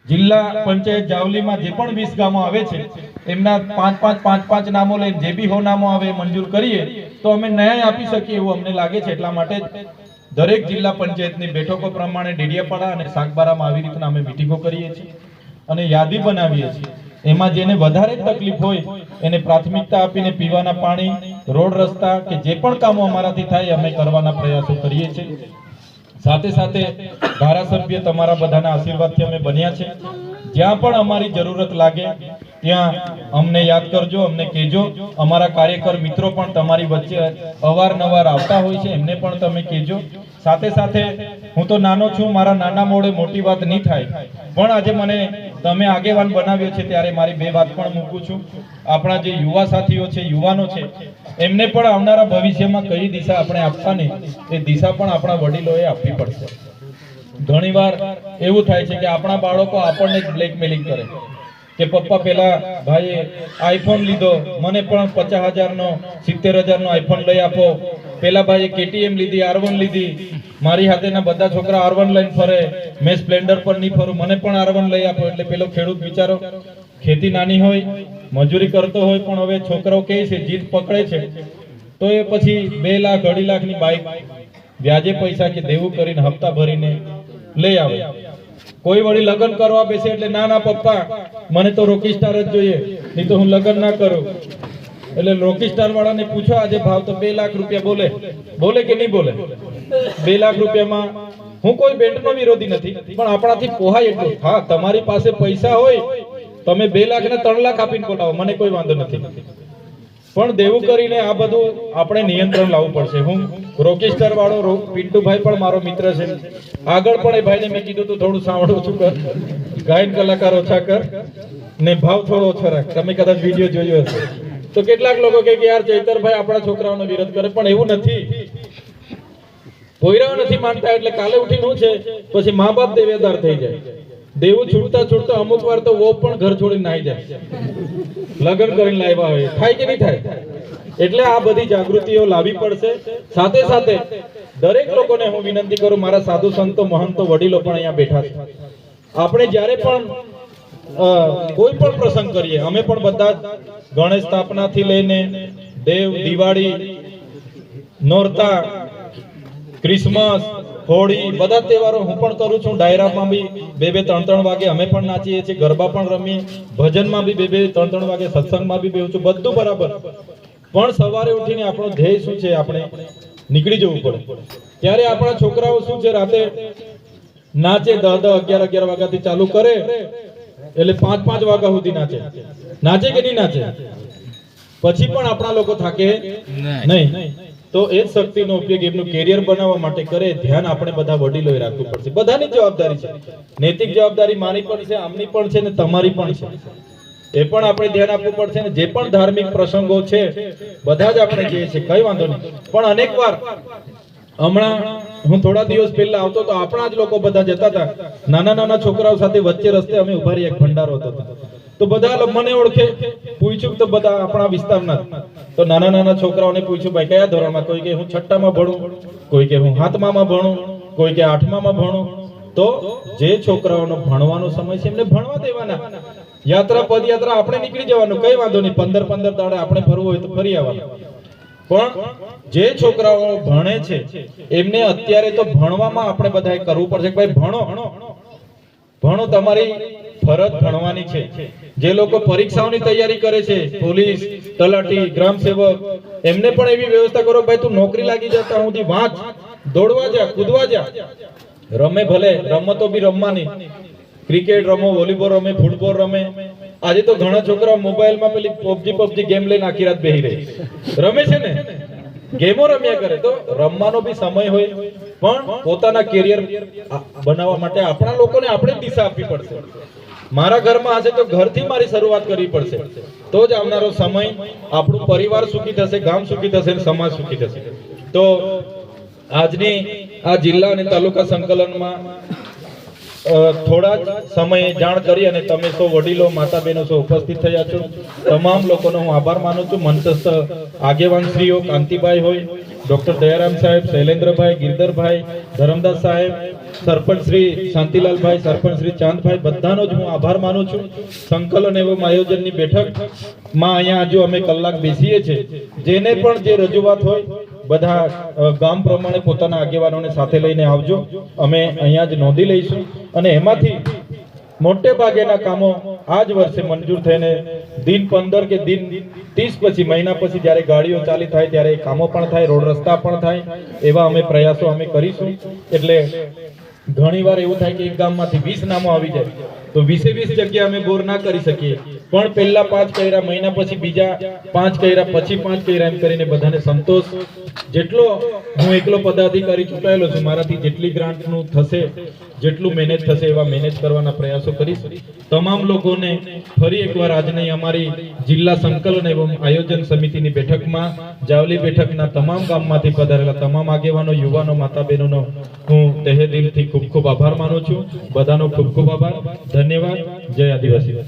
જિલ્લા પંચાયત જાવલીમાં જે પણ 20 ગામો આવે છે એમના 5 નામો લઈને જે બી હો નામો આવે મંજૂર કરીએ તો અમે ન્યાય આપી શકીએ એવું અમને લાગે છે। એટલા માટે દરેક જિલ્લા પંચાયતની બેઠકો પ્રમાણે ડેડિયાપાડા અને સાગબારામાં આવી રીતના અમે મીટિંગો કરીએ છીએ અને યાદી બનાવીએ છીએ। એમાં જેને વધારે તકલીફ હોય એને પ્રાથમિકતા આપીને પીવાના પાણી, રોડ રસ્તા કે જે પણ કામો અમારાથી થાય અમે કરવાના પ્રયાસો કરીએ છીએ। સાથે સાથે ધારાસભ્ય તમારા બધાના આશીર્વાદથી અમે બન્યા છે। જ્યાં પણ અમારી જરૂરત લાગે ત્યાં અમને યાદ કરજો, અમને કહેજો। અમારા કાર્યકર મિત્રો પણ તમારી વચ્ચે અવારનવાર આવતા હોય છે, એમને પણ તમે કહેજો। સાથે સાથે હું તો નાનો છું, મારા નાના મોડે મોટી વાત નહીં થાય, પણ આજે મને તમે આગેવાન બનાવ્યો છે ત્યારે મારી બે વાત પણ મૂકું છું। આપણા જે યુવા સાથીઓ છે, યુવાનો છે, એમને પણ આવનારા ભવિષ્યમાં કઈ દિશા આપણે આપવાની એ દિશા પણ આપણા વડીલોએ આપવી પડશે। ઘણીવાર એવું થાય છે કે આપણા બાળકો આપણને જ બ્લેકમેલિંગ કરે કે પપ્પા પેલા ભાઈએ આઈફોન લીધો, મને પણ 50,000 નો 70,000 નો આઈફોન લઈ આપો, પેલા ભાઈએ KTM લીધી, R1 લીધી, મારી હાથેના બધા છોકરા R1 લઈને ફરે, મેં સ્પ્લેન્ડર પર નહીં ફરું, મને પણ R1 લઈ આપો। એટલે પેલો ખેડૂત બિચારો ખેતી નાની હોય, મજૂરી કરતો હોય, પણ હવે છોકરાઓ કહે છે, જીદ પકડે છે તો એ પછી 2 લાખ 2.5 લાખની બાઇક વ્યાજે પૈસા કે દેવું કરીને હપ્તા ભરીને લઈ આવે। કોઈ વળી લગ્ન કરવા બેસે એટલે ના ના પપ્પા મને તો રોકી સ્ટાર જ જોઈએ, નહીં તો હું લગ્ન ના કરું। એટલે રોકી સ્ટાર વાળાને પૂછો આજે ભાવ તો 2 લાખ રૂપિયા બોલે કે નહીં બોલે? 2 લાખ રૂપિયામાં હું કોઈ બેન્ડનો વિરોધી નથી, પણ આપણાથી પોહાય એટલું। હા, તમારી પાસે પૈસા હોય તમે 2 લાખ ને 3 લાખ આપીને બોલાવો, મને કોઈ વાંધો નથી, પણ દેવું કરીને આ બધું આપણે નિયંત્રણ લાવવું પડશે। હું રોકી સ્ટાર વાળો પિન્ટુભાઈ પણ મારો મિત્ર છે, આગળ પણ એ ભાઈને મેં કીધું તું થોડું સાંભળું ઓછું કર, ગાયન કલાકાર ઓછા કર ને ભાવ થોડો ઓછો રાખ। તમે કદાચ વિડીયો જોયો હશે તો કેટલાક લોકો કહે કે યાર ચૈતરભાઈ આપણા છોકરાઓનો વિરોધ કરે, પણ એવું નથી। પોયરાઓ નથી માનતા એટલે કાલે ઉઠીને શું છે પછી મા બાપ દેવેદાર થઈ જાય। દેવું છૂટતા છૂટતા અમુક વાર તો વો પણ ઘર છોડીને નાઈ જાય, લગ્ન કરીને લાવ્યા હોય, થાય કે નહીં થાય? એટલે આ બધી જાગૃતિઓ લાવવી પડશે। સાથે સાથે દરેક લોકોને હું વિનંતી કરું, મારા સાધુ સંતો, મહંતો, વડીલો પણ અહીંયા બેઠા છે, આપણે જ્યારે પણ કોઈ પણ પ્રસંગ કરીએ, અમે પણ બધા ગણેશ સ્થાપનાથી લઈને દેવ દિવાળી, નોરતા, ક્રિસમસ, હોળી, બધા તહેવારો હું પણ કરું છું। ડાયરામાં બી 2-3 વાગે અમે પણ નાચીએ છીએ, ગરબા પણ રમીએ, ભજનમાં બી 2-3 વાગે, સત્સંગમાં બી બેહું છું, બધું બરાબર। પણ સવારે ઉઠીને આપણો ધ્યેય શું છે, આપણે નીકળી જવું પડે। ત્યારે આપણા છોકરાઓ શું છે, રાતે નાચે 10-11 વાગ્યાથી ચાલુ કરે એટલે 5 વાગ્યા સુધી નાચે કે નહીં નાચે? પછી પણ આપણા લોકો થાકે નહીં। તો એ જ શક્તિનો ઉપયોગ એમનું કેરિયર બનાવવા માટે કરે, ધ્યાન આપણે બધા વડીલોએ રાખવું પડશે। બધાની જવાબદારી છે, નૈતિક જવાબદારી મારી પણ છે, આમની પણ છે ને તમારી પણ છે, એ પણ આપણે ધ્યાન આપવું પડશે। ને જે પણ ધાર્મિક પ્રસંગો છે બધા જ આપણે કહીએ છીએ, કઈ વાંધો નહીં, પણ અનેક વાર હમણાં હું થોડા દિવસ પહેલા આવતો તો આપણા જ લોકો બધા જતા હતા, નાના છોકરાઓ સાથે વચ્ચે રસ્તે અમે ઉભા રહી, એક ભંડારો હતો તો બધા મને ઓળખે, પૂછ્યું તો બધા આપણા વિસ્તારના, તો નાના છોકરાઓને પૂછ્યું ભાઈ કયા ધોરણમાં? કોઈ કે હું 6ઠ્ઠામાં ભણું, કોઈ કે હું 7મામાં ભણું, કોઈ કે 8મામાં ભણું। તો જે છોકરાઓનો ભણવાનો સમય છે એમને ભણવા દેવાના। યાત્રા પદયાત્રા આપણે નીકળી જવાનું, કઈ વાંધો નહીં, 15 દાડે આપણે ફરવું હોય તો ફરી આવવાનું, પણ જે છોકરાઓ ભણે છે એમને અત્યારે તો ભણવામાં આપણે બધાએ કરવું પડશે। ભાઈ ભણો, તમારી ફરજ ભણવાની છે। જે લોકો પરીક્ષાઓની તૈયારી કરે છે, પોલીસ, તલાટી, ગ્રામ સેવક, એમને પણ એવી વ્યવસ્થા કરો, ભાઈ તું નોકરી લાગી જતા સુધી વાંચ, દોડવા જા, કૂદવા જા, રમે ભલે, રમતો બી રમવાની, ક્રિકેટ રમો, વોલીબોલ રમે, ફૂટબોલ રમે। આજે તો ઘણા છોકરા મોબાઈલમાં પેલી PUBG ગેમ લઈને આખી રાત બેહી રહી રમે છે ને, ગેમો રમ્યા કરે। તો રમવાનો બી સમય હોય, પણ પોતાના કેરિયર બનાવવા માટે આપણા લોકોને આપણે દિશા આપવી પડશે। મારા ઘરમાં હશે તો ઘરથી મારી શરૂઆત કરવી પડશે, તો જ આવનારો સમય આપણું પરિવાર સુખી થશે, ગામ સુખી થશે, સમાજ સુખી થશે। તો આજની આ જિલ્લા અને તાલુકા સંકલનમાં થોડા જ સમય જાણ કરી અને તમે સૌ વડીલો, માતા બહેનો સૌ ઉપસ્થિત થયા છો, તમામ લોકોનો હું આભાર માનું છું। મંચસ્થ આગેવાન શ્રીઓ, કાંતિભાઈ હોય, ડોક્ટર દયારામ સાહેબ, શૈલેન્દ્રભાઈ, ગિરધરભાઈ, ધરમદાસ સાહેબ, સરપંચ શ્રી શાંતિલાલભાઈ, સરપંચ શ્રી ચાંદભાઈ, બધાનો જ હું આભાર માનું છું. સંકલન એવં આયોજનની બેઠકમાં અહીંયા જો અમે કલાક બેસીએ છીએ, જેને પણ જે રજૂઆત હોય બધા ગામ પ્રમાણે પોતાના આગેવાનોને સાથે લઈને આવજો. અમે અહીંયા જ નોંધી લઈશું અને એમાંથી મોટે ભાગેના કામો આ જ વર્ષે મંજૂર થઈને દિન 15 કે દિન 30 પછી, મહિના પછી જ્યારે ગાડીઓ ચાલી થાય ત્યારે કામો પણ થાય, રોડ રસ્તા પણ થાય, એવા અમે પ્રયાસો અમે કરીશું. એટલે ઘણીવાર એવું થાય કે એક ગામમાંથી 20 નામો આવી જાય તો 20 જગ્યા અમે બોર ના કરી શકીએ, પણ પહેલા 5 કર્યા, મહિના પછી બીજા 5 કર્યા, પછી 5 કર્યા, એમ કરીને બધાને સંતોષ. જેટલો હું એકલો પદાધિકારી ચૂંટાયેલો છું, મારાથી જેટલી ગ્રાન્ટનું થશે, જેટલું મેનેજ થશે એવા મેનેજ કરવાના પ્રયાસો કરીશ. તમામ લોકોને ફરી એકવાર આજની અમારી જિલ્લા સંકલન એવં આયોજન સમિતિની બેઠકમાં, જાવલી બેઠકના તમામ ગામમાંથી પધારેલા તમામ આગેવાનો, યુવાનો, માતા બહેનોનો હું તહે દિલથી ખૂબ ખૂબ આભાર માનું છું. બધાનો ખૂબ ખૂબ આભાર. ધન્યવાદ. જય આદિવાસી.